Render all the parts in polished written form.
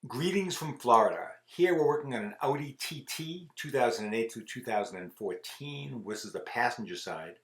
Greetings from Florida. Here we're working on an Audi TT 2008 through 2014. This is the passenger side.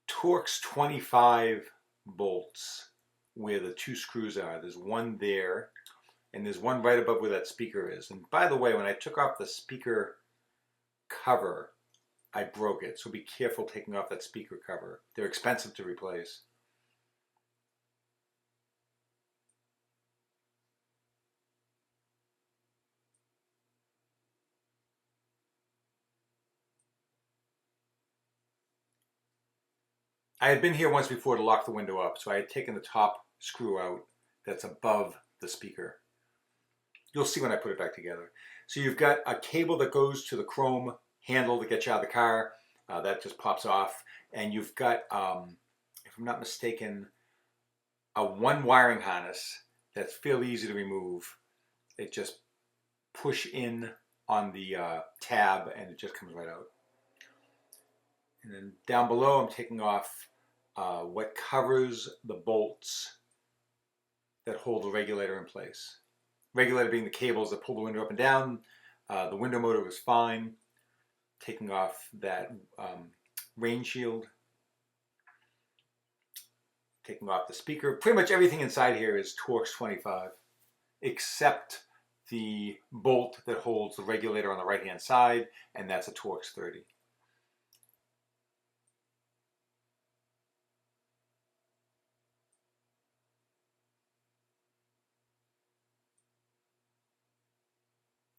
Torx 25 bolts where the two screws are. There's one there and there's one right above where that speaker is. And by the way, when I took off the speaker cover, I broke it. So be careful taking off that speaker cover. They're expensive to replace. I had been here once before to lock the window up, so I had taken the top screw out that's above the speaker. You'll see when I put it back together. So you've got a cable that goes to the chrome handle that gets you out of the car. That just pops off. And you've got, if I'm not mistaken, a one wiring harness that's fairly easy to remove. It just push in on the tab and it just comes right out. And then down below I'm taking off what covers the bolts that hold the regulator in place. Regulator being the cables that pull the window up and down. The window motor was fine. Taking off that rain shield. Taking off the speaker. Pretty much everything inside here is Torx 25, except the bolt that holds the regulator on the right hand side, and that's a Torx 30.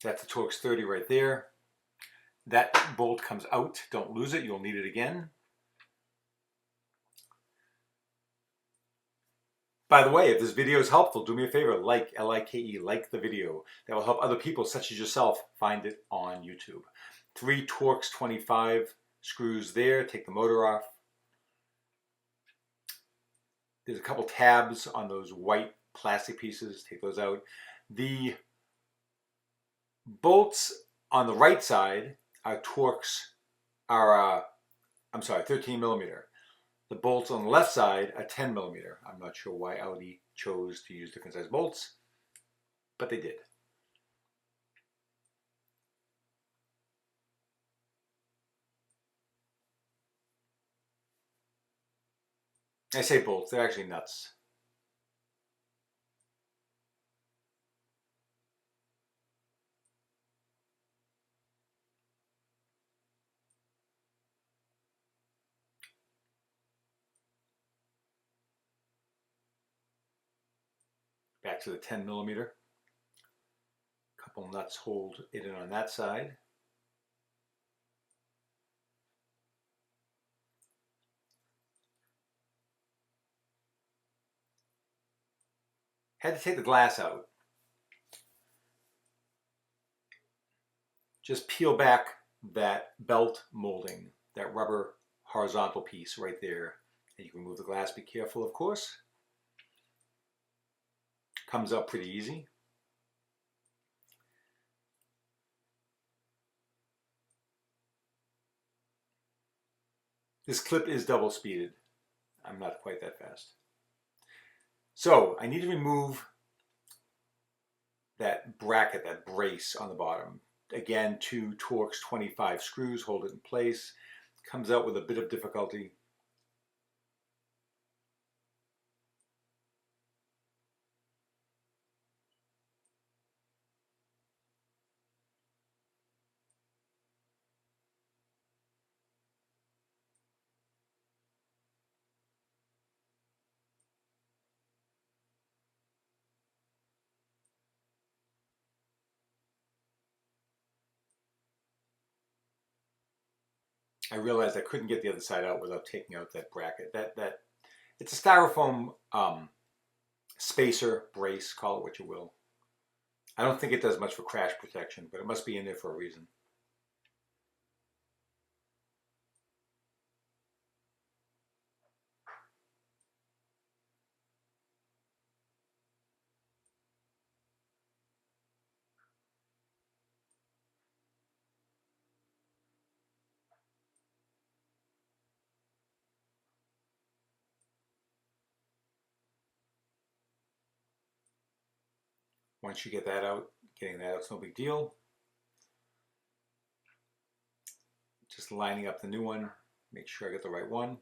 That's the Torx 30 right there. That bolt comes out. Don't lose it. You'll need it again. By the way, if this video is helpful, do me a favor, like, L-I-K-E, like the video. That will help other people, such as yourself, find it on YouTube. 3 Torx 25 screws there. Take the motor off. There's a couple tabs on those white plastic pieces. Take those out. The bolts on the right side are 13 millimeter. The bolts on the left side are 10 millimeter. I'm not sure why Audi chose to use different size bolts, but they did. I say bolts, they're actually nuts. Back to the 10 millimeter. A couple nuts hold it in on that side. Had to take the glass out. Just peel back that belt molding, that rubber horizontal piece right there. And you can remove the glass. Be careful, of course. Comes up pretty easy. This clip is double speeded. I'm not quite that fast. So I need to remove that bracket, that brace on the bottom. Again, 2 Torx 25 screws hold it in place. Comes out with a bit of difficulty. I realized I couldn't get the other side out without taking out that bracket. It's a styrofoam spacer, brace, call it what you will. I don't think it does much for crash protection, but it must be in there for a reason. Once you get that out, getting that out's no big deal. Just lining up the new one, make sure I get the right one.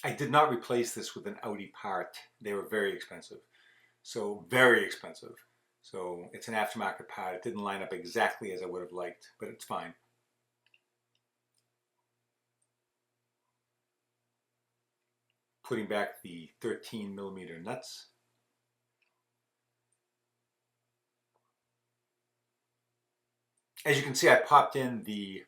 I did not replace this with an Audi part. They were very expensive. So very expensive. So it's an aftermarket part. It didn't line up exactly as I would have liked, but it's fine. Putting back the 13mm nuts. As you can see, I popped in the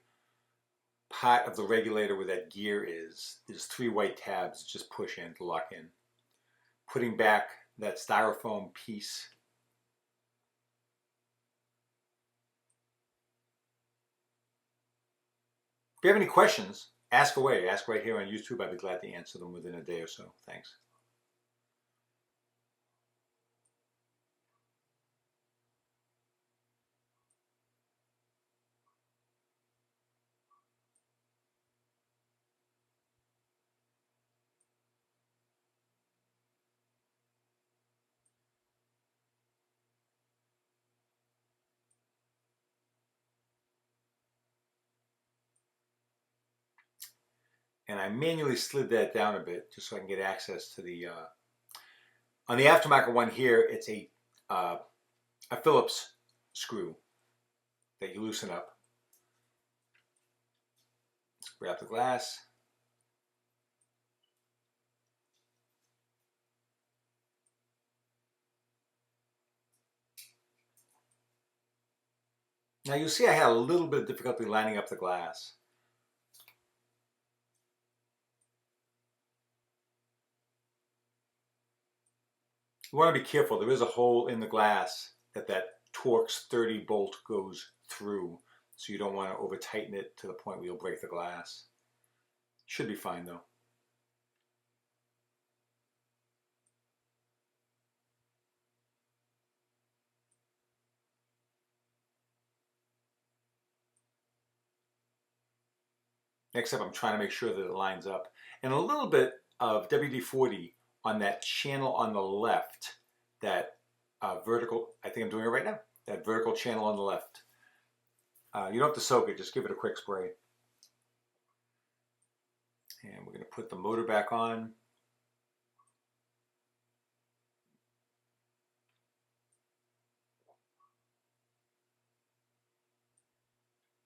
part of the regulator where that gear is. There's 3 white tabs, just push in to lock in. Putting back that styrofoam piece. If you have any questions, ask away. Ask right here on YouTube. I'd be glad to answer them within a day or so. Thanks. And I manually slid that down a bit just so I can get access to the, on the aftermarket one here, it's a Phillips screw that you loosen up. Let's grab the glass. Now you'll see I had a little bit of difficulty lining up the glass. You want to be careful. There is a hole in the glass that Torx 30 bolt goes through, so you don't want to over tighten it to the point where you'll break the glass. Should be fine though. Next up, I'm trying to make sure that it lines up. And a little bit of WD-40 on that channel on the left, that vertical, I think I'm doing it right now, that vertical channel on the left. You don't have to soak it, just give it a quick spray. And we're going to put the motor back on.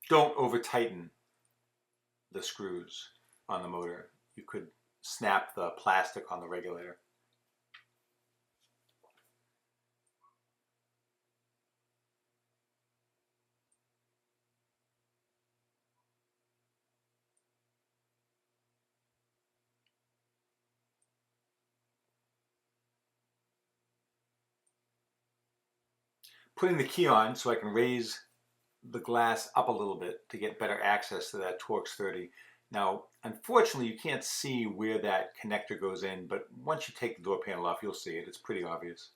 Don't over tighten the screws on the motor. you could snap the plastic on the regulator. Putting the key on so I can raise the glass up a little bit to get better access to that Torx 30. Now, unfortunately, you can't see where that connector goes in, but once you take the door panel off, you'll see it. It's pretty obvious.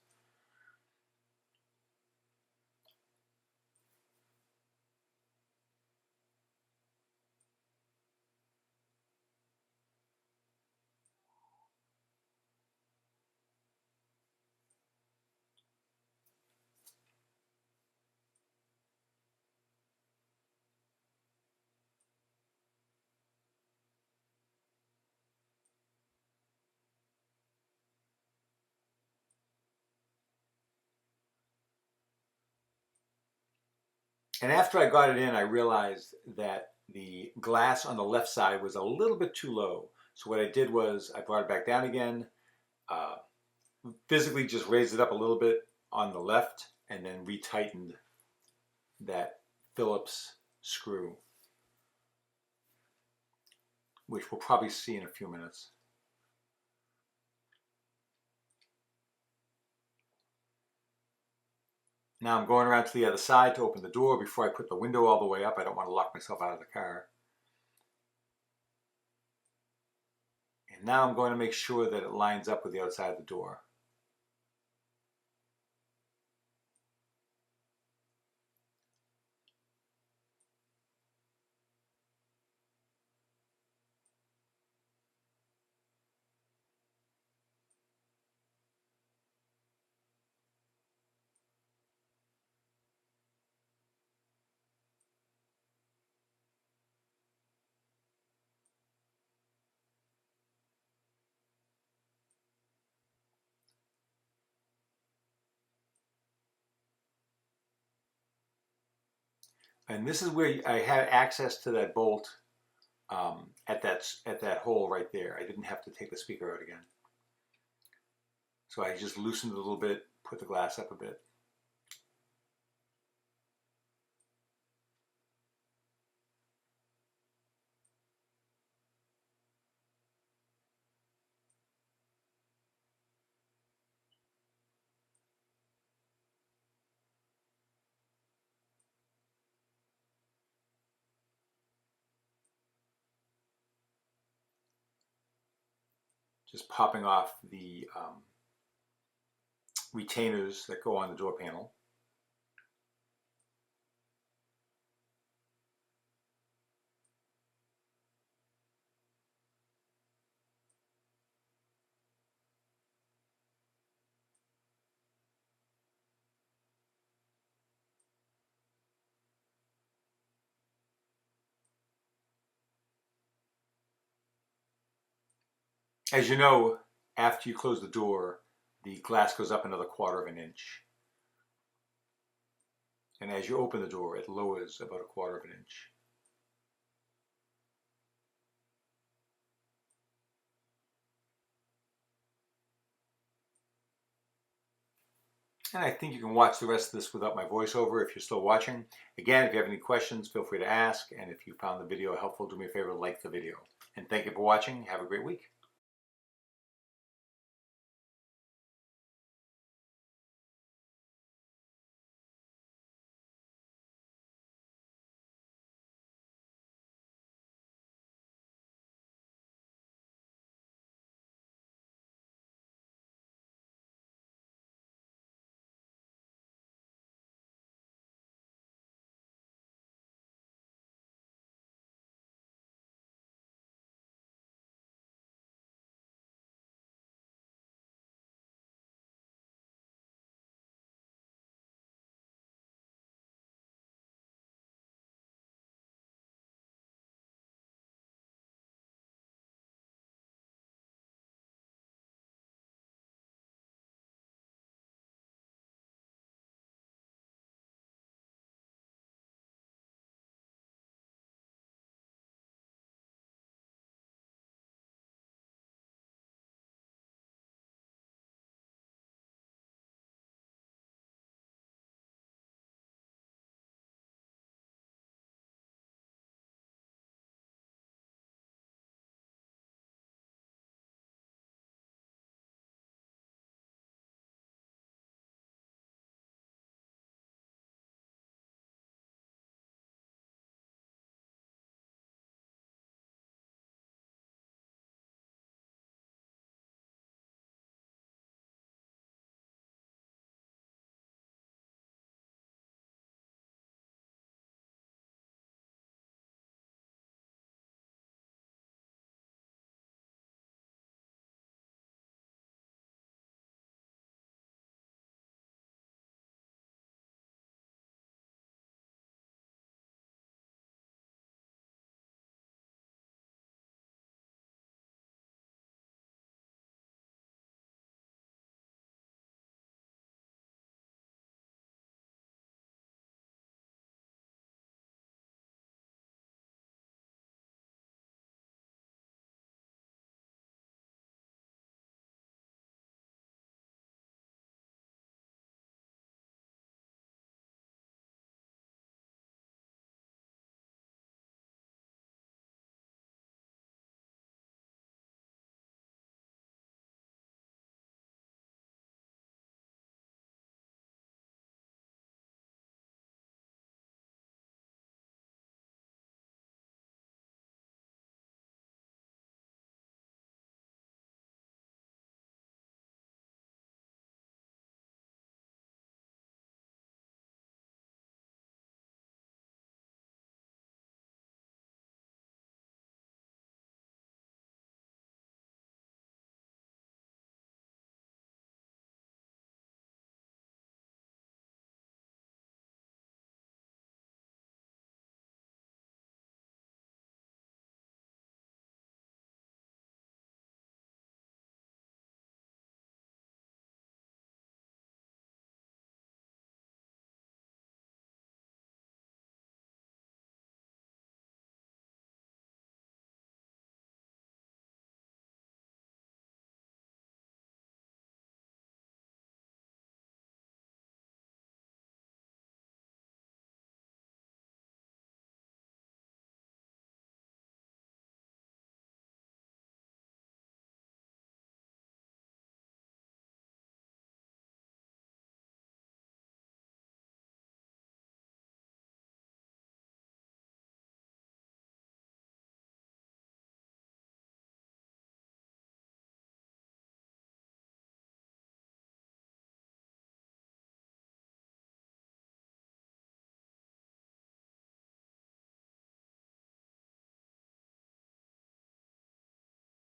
And after I got it in, I realized that the glass on the left side was a little bit too low. So what I did was I brought it back down again, physically just raised it up a little bit on the left, and then retightened that Phillips screw, which we'll probably see in a few minutes. Now I'm going around to the other side to open the door before I put the window all the way up. I don't want to lock myself out of the car. And now I'm going to make sure that it lines up with the outside of the door. And this is where I had access to that bolt at that hole right there. I didn't have to take the speaker out again. So I just loosened it a little bit, put the glass up a bit. Just popping off the retainers that go on the door panel. As you know, after you close the door, the glass goes up another 1/4 of an inch. And as you open the door, it lowers about 1/4 of an inch. And I think you can watch the rest of this without my voiceover if you're still watching. Again, if you have any questions, feel free to ask. And if you found the video helpful, do me a favor, like the video. And thank you for watching. Have a great week.